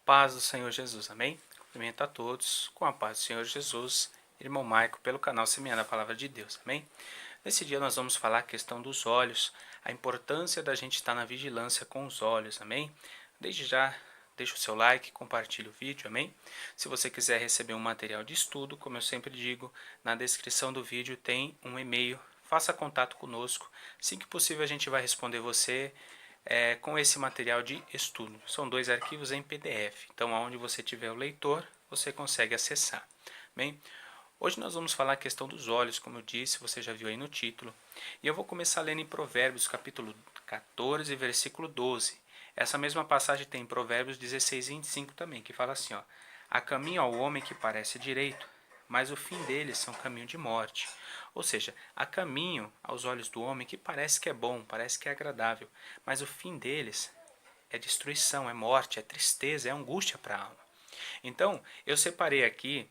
Paz do Senhor Jesus, amém? Cumprimento a todos com a paz do Senhor Jesus, irmão Maico, pelo canal Semeando a Palavra de Deus, amém? Nesse dia nós vamos falar a questão dos olhos, a importância da gente estar na vigilância com os olhos, amém? Desde já, deixa o seu like, compartilhe o vídeo, amém? Se você quiser receber um material de estudo, como eu sempre digo, na descrição do vídeo tem um e-mail, faça contato conosco, assim que possível a gente vai responder você com esse material de estudo. São 2 arquivos em PDF, então aonde você tiver o leitor, você consegue acessar. Bem, hoje nós vamos falar a questão dos olhos, como eu disse, você já viu aí no título. E eu vou começar lendo em Provérbios, capítulo 14, versículo 12. Essa mesma passagem tem em Provérbios 16, 25 também, que fala assim, ó: há caminho ao homem que parece direito, mas o fim deles são caminho de morte. Ou seja, há caminho aos olhos do homem que parece que é bom, parece que é agradável, mas o fim deles é destruição, é morte, é tristeza, é angústia para a alma. Então, eu separei aqui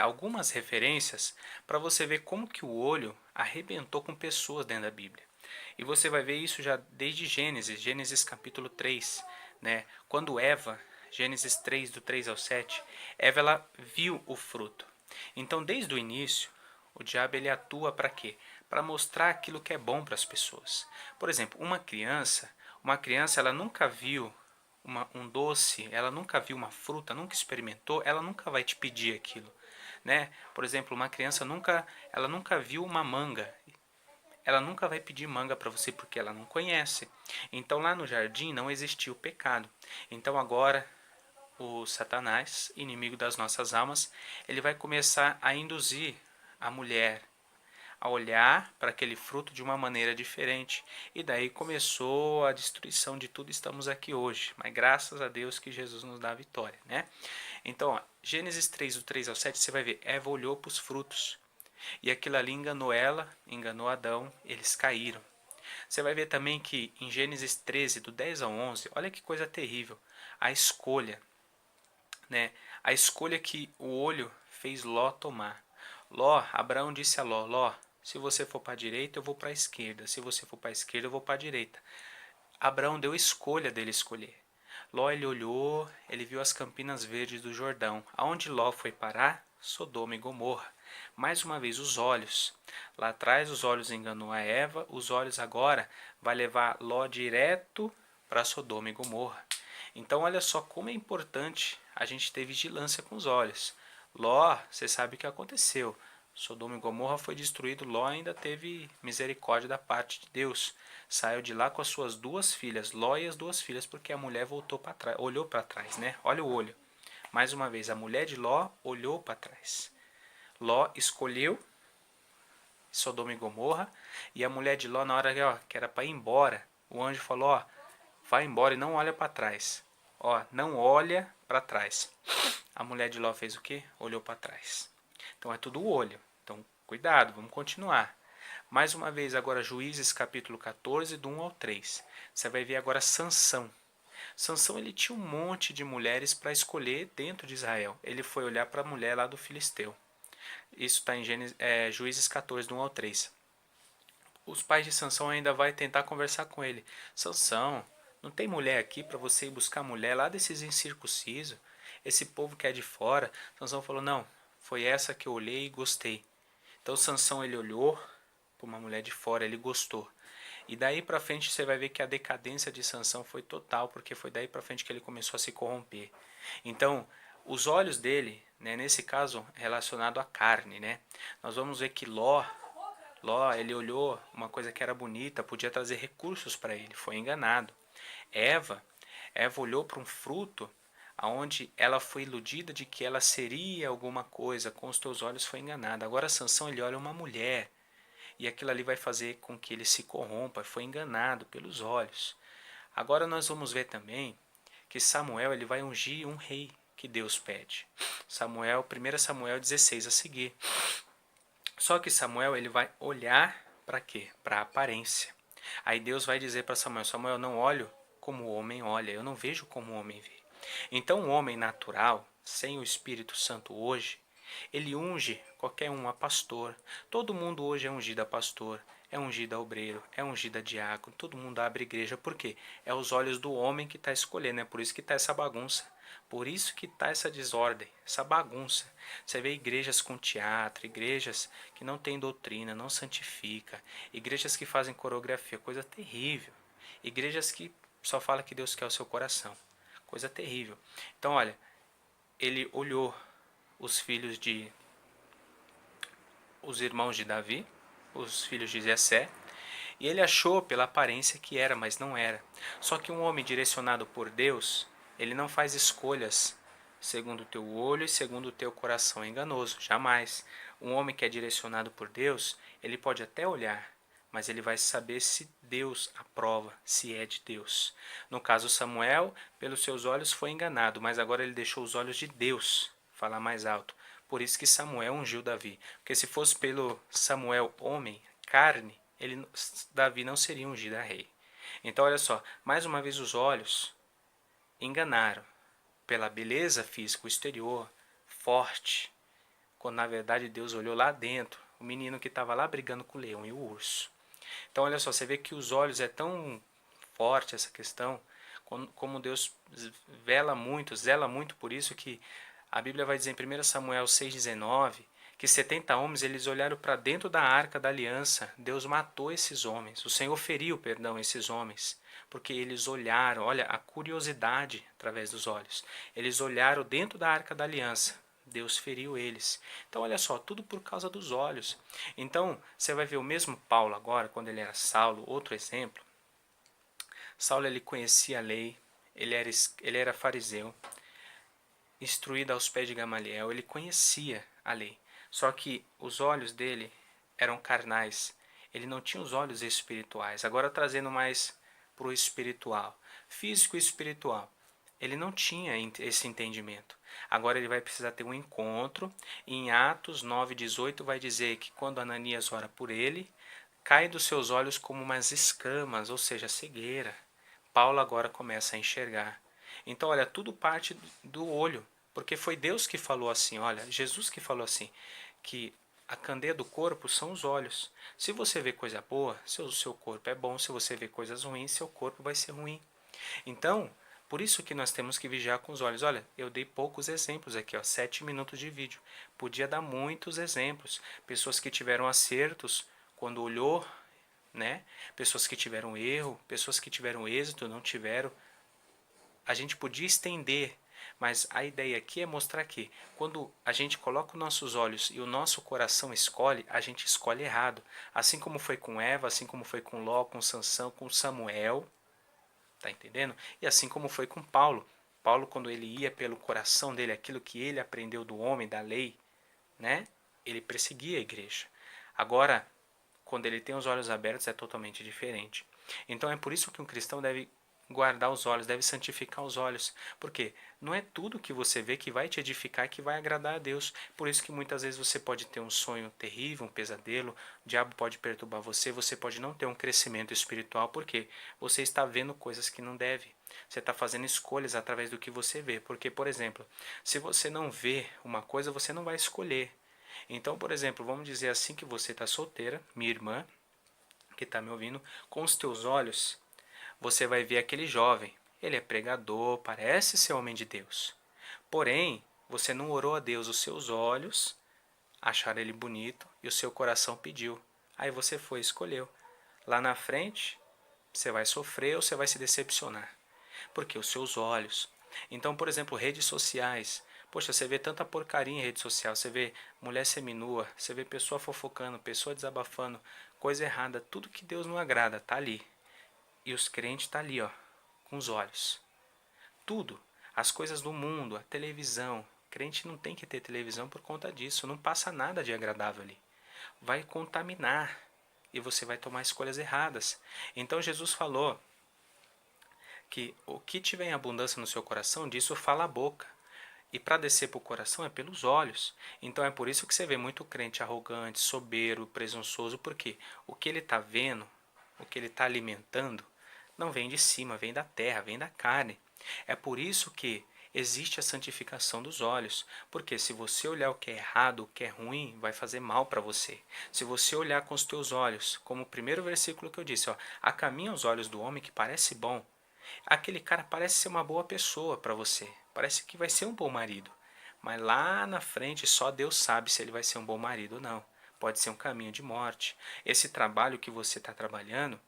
algumas referências para você ver como que o olho arrebentou com pessoas dentro da Bíblia. E você vai ver isso já desde Gênesis, Gênesis capítulo 3, né? Quando Eva, Gênesis 3, do 3 ao 7, Eva ela viu o fruto. Então, desde o início, o diabo ele atua para quê? Para mostrar aquilo que é bom para as pessoas. Por exemplo, uma criança ela nunca viu um doce, ela nunca viu uma fruta, nunca experimentou, ela nunca vai te pedir aquilo, né? Por exemplo, uma criança ela nunca viu uma manga, ela nunca vai pedir manga para você porque ela não conhece. Então lá no jardim não existia o pecado. Então agora o Satanás, inimigo das nossas almas, ele vai começar a induzir a mulher a olhar para aquele fruto de uma maneira diferente. E daí começou a destruição de tudo, estamos aqui hoje. Mas graças a Deus que Jesus nos dá a vitória, né? Então, ó, Gênesis 3, do 3 ao 7, você vai ver, Eva olhou para os frutos. E aquilo ali enganou ela, enganou Adão, eles caíram. Você vai ver também que em Gênesis 13, do 10 ao 11, olha que coisa terrível. A escolha, né? A escolha que o olho fez Ló tomar. Abraão disse a Ló, se você for para a direita, eu vou para a esquerda. Se você for para a esquerda, eu vou para a direita. Abraão deu escolha dele escolher. Ló ele olhou, ele viu as campinas verdes do Jordão. Aonde Ló foi parar? Sodoma e Gomorra. Mais uma vez os olhos. Lá atrás os olhos enganou a Eva, os olhos agora vai levar Ló direto para Sodoma e Gomorra. Então olha só como é importante a gente ter vigilância com os olhos. Ló, você sabe o que aconteceu. Sodoma e Gomorra foi destruído, Ló ainda teve misericórdia da parte de Deus. Saiu de lá com as suas 2 filhas, Ló e as 2 filhas, porque a mulher voltou para trás, olhou para trás, né? Olha o olho. Mais uma vez, a mulher de Ló olhou para trás. Ló escolheu Sodoma e Gomorra, e a mulher de Ló, na hora que era para ir embora, o anjo falou: ó, vai embora e não olha para trás. Ó, não olha para trás. A mulher de Ló fez o quê? Olhou para trás. Então é tudo o olho. Então, cuidado, vamos continuar. Mais uma vez, agora Juízes capítulo 14, do 1 ao 3. Você vai ver agora Sansão. Sansão ele tinha um monte de mulheres para escolher dentro de Israel. Ele foi olhar para a mulher lá do Filisteu. Isso está em Juízes 14, do 1 ao 3. Os pais de Sansão ainda vai tentar conversar com ele. Sansão, não tem mulher aqui para você ir buscar mulher lá desses incircuncisos? Esse povo que é de fora. Sansão falou: não, foi essa que eu olhei e gostei. Então Sansão ele olhou para uma mulher de fora, ele gostou. E daí para frente você vai ver que a decadência de Sansão foi total, porque foi daí para frente que ele começou a se corromper. Então, os olhos dele, né, nesse caso relacionado à carne, né? Nós vamos ver que Ló, ele olhou uma coisa que era bonita, podia trazer recursos para ele, foi enganado. Eva, Eva olhou para um fruto aonde ela foi iludida de que ela seria alguma coisa, com os teus olhos foi enganada. Agora Sansão ele olha uma mulher e aquilo ali vai fazer com que ele se corrompa, foi enganado pelos olhos. Agora nós vamos ver também que Samuel ele vai ungir um rei que Deus pede. 1 Samuel 16 a seguir. Só que Samuel ele vai olhar para quê? Para a aparência. Aí Deus vai dizer para Samuel: Samuel, não olho como o homem olha, eu não vejo como o homem vê. Então o homem natural, sem o Espírito Santo hoje, ele unge qualquer um a pastor. Todo mundo hoje é ungido a pastor, é ungida obreiro, é ungida diácono, todo mundo abre igreja. Por quê? É os olhos do homem que está escolhendo, é por isso que está essa bagunça. Por isso que está essa desordem, essa bagunça. Você vê igrejas com teatro, igrejas que não têm doutrina, não santifica, igrejas que fazem coreografia, coisa terrível. Igrejas que só falam que Deus quer o seu coração, coisa terrível. Então, olha, ele olhou os filhos de os irmãos de Davi, os filhos de Jessé, e ele achou pela aparência que era, mas não era. Só que um homem direcionado por Deus, ele não faz escolhas segundo o teu olho e segundo o teu coração enganoso, jamais. Um homem que é direcionado por Deus, ele pode até olhar, mas ele vai saber se Deus aprova, se é de Deus. No caso Samuel, pelos seus olhos foi enganado, mas agora ele deixou os olhos de Deus falar mais alto. Por isso que Samuel ungiu Davi. Porque se fosse pelo Samuel homem, carne, Davi não seria ungido a rei. Então olha só, mais uma vez os olhos enganaram pela beleza física, o exterior, forte, quando na verdade Deus olhou lá dentro, o menino que estava lá brigando com o leão e o urso. Então olha só, você vê que os olhos é tão forte essa questão, como Deus zela muito por isso que a Bíblia vai dizer em 1 Samuel 6,19 que 70 homens eles olharam para dentro da arca da aliança. Deus matou esses homens. O Senhor feriu, perdão, esses homens. Porque eles olharam, olha a curiosidade através dos olhos. Eles olharam dentro da arca da aliança. Deus feriu eles. Então, olha só, tudo por causa dos olhos. Então, você vai ver o mesmo Paulo agora, quando ele era Saulo, outro exemplo. Saulo, ele conhecia a lei, ele era fariseu, instruído aos pés de Gamaliel, ele conhecia a lei. Só que os olhos dele eram carnais. Ele não tinha os olhos espirituais. Agora trazendo mais para o espiritual, físico e espiritual. Ele não tinha esse entendimento. Agora ele vai precisar ter um encontro. Em Atos 9,18 vai dizer que quando Ananias ora por ele, cai dos seus olhos como umas escamas, ou seja, cegueira. Paulo agora começa a enxergar. Então, olha, tudo parte do olho, porque foi Deus que falou assim, olha, Jesus que falou assim, que a candeia do corpo são os olhos. Se você vê coisa boa, seu corpo é bom. Se você vê coisas ruins, seu corpo vai ser ruim. Então, por isso que nós temos que vigiar com os olhos. Olha, eu dei poucos exemplos aqui, ó, 7 minutos de vídeo. Podia dar muitos exemplos. Pessoas que tiveram acertos quando olhou, né? Pessoas que tiveram erro, pessoas que tiveram êxito, não tiveram. A gente podia estender, mas a ideia aqui é mostrar que quando a gente coloca os nossos olhos e o nosso coração escolhe, a gente escolhe errado. Assim como foi com Eva, assim como foi com Ló, com Sansão, com Samuel, tá entendendo? E assim como foi com Paulo. Paulo, quando ele ia pelo coração dele, aquilo que ele aprendeu do homem, da lei, né? Ele perseguia a igreja. Agora, quando ele tem os olhos abertos, é totalmente diferente. Então é por isso que um cristão deve guardar os olhos, deve santificar os olhos. Porque não é tudo que você vê que vai te edificar e que vai agradar a Deus. Por isso que muitas vezes você pode ter um sonho terrível, um pesadelo, o diabo pode perturbar você, você pode não ter um crescimento espiritual, porque você está vendo coisas que não deve. Você está fazendo escolhas através do que você vê. Porque, por exemplo, se você não vê uma coisa, você não vai escolher. Então, por exemplo, vamos dizer assim que você está solteira, minha irmã, que está me ouvindo, com os teus olhos, você vai ver aquele jovem. Ele é pregador, parece ser homem de Deus. Porém, você não orou a Deus, os seus olhos acharam ele bonito e o seu coração pediu. Aí você foi e escolheu. Lá na frente, você vai sofrer ou você vai se decepcionar. Porque os seus olhos. Então, por exemplo, redes sociais. Poxa, você vê tanta porcaria em rede social. Você vê mulher seminua, você vê pessoa fofocando, pessoa desabafando, coisa errada. Tudo que Deus não agrada tá ali. E os crentes tá ali, ó, com os olhos. Tudo. As coisas do mundo, a televisão. Crente não tem que ter televisão por conta disso. Não passa nada de agradável ali. Vai contaminar. E você vai tomar escolhas erradas. Então Jesus falou que o que tiver em abundância no seu coração, disso fala a boca. E para descer para o coração é pelos olhos. Então é por isso que você vê muito crente arrogante, soberbo, presunçoso, porque o que ele está vendo, o que ele está alimentando, não vem de cima, vem da terra, vem da carne. É por isso que existe a santificação dos olhos, porque se você olhar o que é errado, o que é ruim, vai fazer mal para você. Se você olhar com os teus olhos, como o primeiro versículo que eu disse, ó, há caminho aos olhos do homem que parece bom, aquele cara parece ser uma boa pessoa para você, parece que vai ser um bom marido, mas lá na frente só Deus sabe se ele vai ser um bom marido ou não. Pode ser um caminho de morte. Esse trabalho que você está trabalhando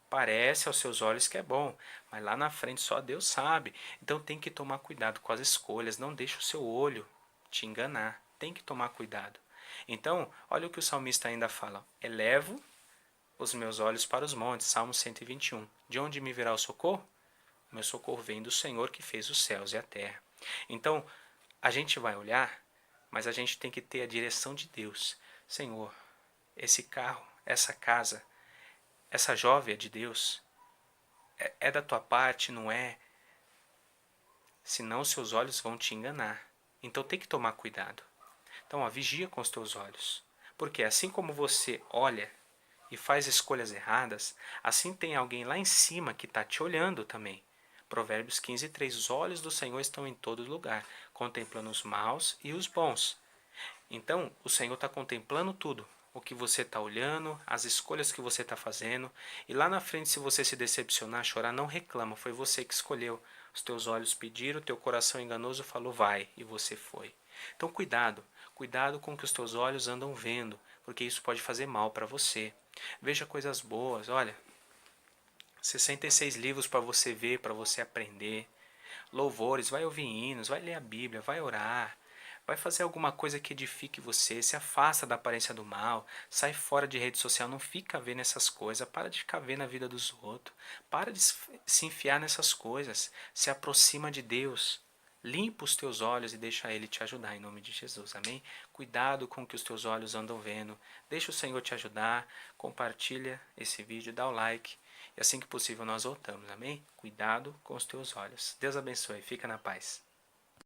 parece aos seus olhos que é bom, mas lá na frente só Deus sabe. Então tem que tomar cuidado com as escolhas, não deixe o seu olho te enganar. Tem que tomar cuidado. Então, olha o que o salmista ainda fala: elevo os meus olhos para os montes, Salmo 121. De onde me virá o socorro? O meu socorro vem do Senhor que fez os céus e a terra. Então, a gente vai olhar, mas a gente tem que ter a direção de Deus. Senhor, esse carro, essa casa, essa jovem é de Deus? É da tua parte, não é? Senão seus olhos vão te enganar. Então tem que tomar cuidado. Então, ó, vigia com os teus olhos. Porque assim como você olha e faz escolhas erradas, assim tem alguém lá em cima que está te olhando também. Provérbios 15:3. Os olhos do Senhor estão em todo lugar, contemplando os maus e os bons. Então, o Senhor está contemplando tudo. O que você está olhando, as escolhas que você está fazendo. E lá na frente, se você se decepcionar, chorar, não reclama. Foi você que escolheu. Os teus olhos pediram, o teu coração enganoso falou vai, e você foi. Então, cuidado. Cuidado com o que os teus olhos andam vendo, porque isso pode fazer mal para você. Veja coisas boas. Olha, 66 livros para você ver, para você aprender. Louvores, vai ouvir hinos, vai ler a Bíblia, vai orar. Vai fazer alguma coisa que edifique você, se afasta da aparência do mal, sai fora de rede social, não fica vendo essas coisas, para de ficar vendo a vida dos outros, para de se enfiar nessas coisas, se aproxima de Deus, limpa os teus olhos e deixa Ele te ajudar em nome de Jesus, amém? Cuidado com o que os teus olhos andam vendo, deixa o Senhor te ajudar, compartilha esse vídeo, dá o like e assim que possível nós voltamos, amém? Cuidado com os teus olhos. Deus abençoe, fica na paz.